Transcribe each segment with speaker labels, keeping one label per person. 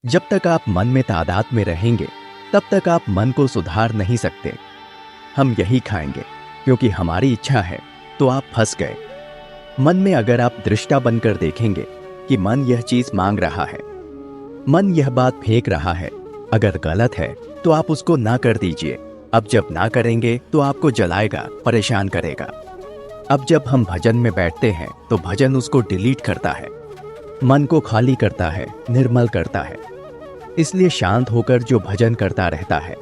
Speaker 1: जब तक आप मन में तादाद में रहेंगे तब तक आप मन को सुधार नहीं सकते। हम यही खाएंगे क्योंकि हमारी इच्छा है, तो आप फंस गए। मन में अगर आप दृष्टा बनकर देखेंगे कि मन यह चीज मांग रहा है, मन यह बात फेंक रहा है, अगर गलत है तो आप उसको ना कर दीजिए। अब जब ना करेंगे तो आपको जलाएगा, परेशान करेगा। अब जब हम भजन में बैठते हैं तो भजन उसको डिलीट करता है, मन को खाली करता है, निर्मल करता है। इसलिए शांत होकर जो भजन करता रहता है,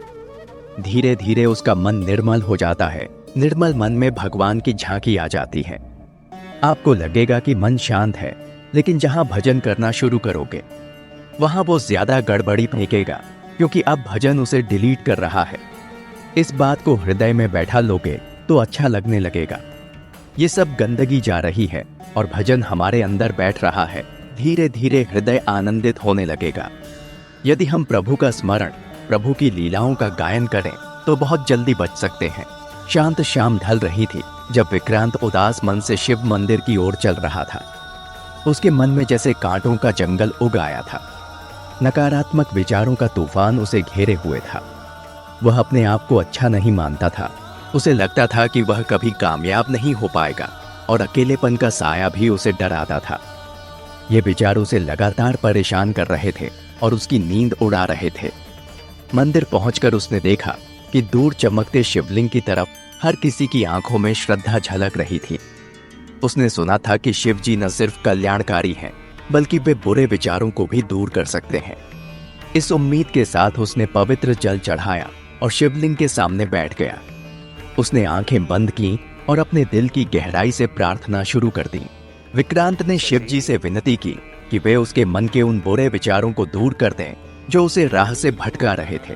Speaker 1: धीरे धीरे उसका मन निर्मल हो जाता है। निर्मल मन में भगवान की झांकी आ जाती है। आपको लगेगा कि मन शांत है, लेकिन जहां भजन करना शुरू करोगे वहां वो ज्यादा गड़बड़ी फेंकेगा, क्योंकि अब भजन उसे डिलीट कर रहा है। इस बात को हृदय में बैठा लोगे तो अच्छा लगने लगेगा। ये सब गंदगी जा रही है और भजन हमारे अंदर बैठ रहा है। धीरे धीरे हृदय आनंदित होने लगेगा। यदि हम प्रभु का स्मरण, प्रभु की लीलाओं का गायन करें तो बहुत जल्दी बच सकते हैं। शांत शाम ढल रही थी जब विक्रांत उदास मन से शिव मंदिर की ओर चल रहा था। उसके मन में जैसे कांटों का जंगल उग आया था। नकारात्मक विचारों का तूफान उसे घेरे हुए था। वह अपने आप को अच्छा नहीं मानता था। उसे लगता था कि वह कभी कामयाब नहीं हो पाएगा और अकेलेपन का साया भी उसे डराता था। ये विचार उसे लगातार परेशान कर रहे थे और उसकी नींद उड़ा रहे थे। मंदिर पहुंचकर उसने देखा कि दूर चमकते शिवलिंग की तरफ हर किसी की आंखों में श्रद्धा झलक रही थी। उसने सुना था कि शिव जी न सिर्फ कल्याणकारी हैं, बल्कि वे बुरे विचारों को भी दूर कर सकते हैं। इस उम्मीद के साथ उसने पवित्र जल चढ़ाया और शिवलिंग के सामने बैठ गया। उसने आंखें बंद की और अपने दिल की गहराई से प्रार्थना शुरू कर दी। विक्रांत ने शिव जी से विनती की कि वे उसके मन के उन बुरे विचारों को दूर कर दें जो उसे राह से भटका रहे थे।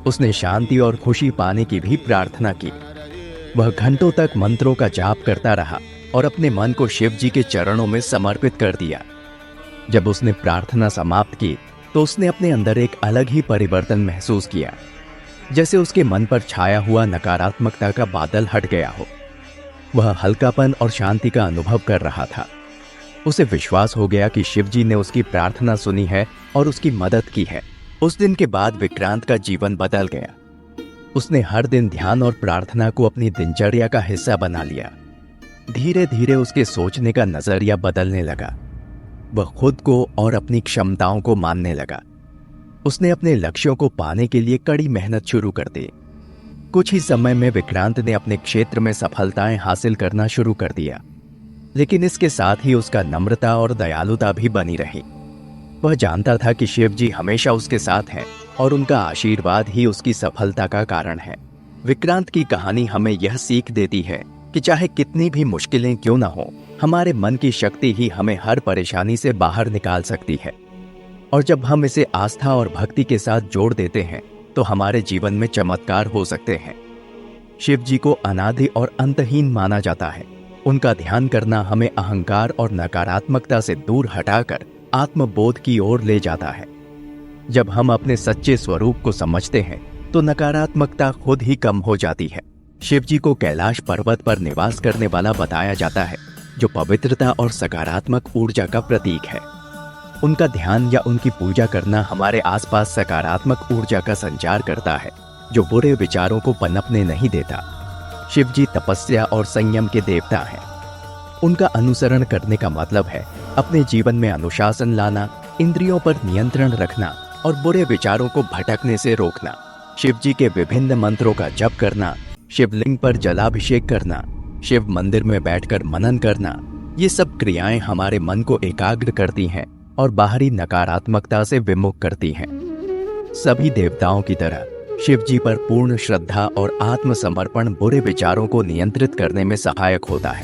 Speaker 1: उसने शांति और खुशी पाने की भी प्रार्थना की। वह घंटों तक मंत्रों का जाप करता रहा और अपने मन को शिव जी के चरणों में समर्पित कर दिया। जब उसने प्रार्थना समाप्त की तो उसने अपने अंदर एक अलग ही परिवर्तन महसूस किया, जैसे उसके मन पर छाया हुआ नकारात्मकता का बादल हट गया हो। वह हल्कापन और शांति का अनुभव कर रहा था। उसे विश्वास हो गया कि शिव जी ने उसकी प्रार्थना सुनी है और उसकी मदद की है। उस दिन के बाद विक्रांत का जीवन बदल गया। उसने हर दिन ध्यान और प्रार्थना को अपनी दिनचर्या का हिस्सा बना लिया। धीरे धीरे उसके सोचने का नजरिया बदलने लगा। वह खुद को और अपनी क्षमताओं को मानने लगा। उसने अपने लक्ष्यों को पाने के लिए कड़ी मेहनत शुरू कर दी। कुछ ही समय में विक्रांत ने अपने क्षेत्र में सफलताएं हासिल करना शुरू कर दिया, लेकिन इसके साथ ही उसका नम्रता और दयालुता भी बनी रही। वह जानता था कि शिव जी हमेशा उसके साथ हैं और उनका आशीर्वाद ही उसकी सफलता का कारण है। विक्रांत की कहानी हमें यह सीख देती है कि चाहे कितनी भी मुश्किलें क्यों ना हो, हमारे मन की शक्ति ही हमें हर परेशानी से बाहर निकाल सकती है। और जब हम इसे आस्था और भक्ति के साथ जोड़ देते हैं तो हमारे जीवन में चमत्कार हो सकते हैं। शिव जी को अनादि और अंतहीन माना जाता है। उनका ध्यान करना हमें अहंकार और नकारात्मकता से दूर हटाकर आत्मबोध की ओर ले जाता है। जब हम अपने सच्चे स्वरूप को समझते हैं तो नकारात्मकता खुद ही कम हो जाती है। शिव जी को कैलाश पर्वत पर निवास करने वाला बताया जाता है, जो पवित्रता और सकारात्मक ऊर्जा का प्रतीक है। उनका ध्यान या उनकी पूजा करना हमारे आसपास सकारात्मक ऊर्जा का संचार करता है, जो बुरे विचारों को पनपने नहीं देता। शिव जी तपस्या और संयम के देवता हैं। उनका अनुसरण करने का मतलब है अपने जीवन में अनुशासन लाना, इंद्रियों पर नियंत्रण रखना और बुरे विचारों को भटकने से रोकना। शिव जी के विभिन्न मंत्रों का जप करना, शिवलिंग पर जलाभिषेक करना, शिव मंदिर में बैठकर मनन करना, ये सब क्रियाएं हमारे मन को एकाग्र करती हैं और बाहरी नकारात्मकता से विमुख करती हैं। सभी देवताओं की तरह शिव जी पर पूर्ण श्रद्धा और आत्मसमर्पण बुरे विचारों को नियंत्रित करने में सहायक होता है।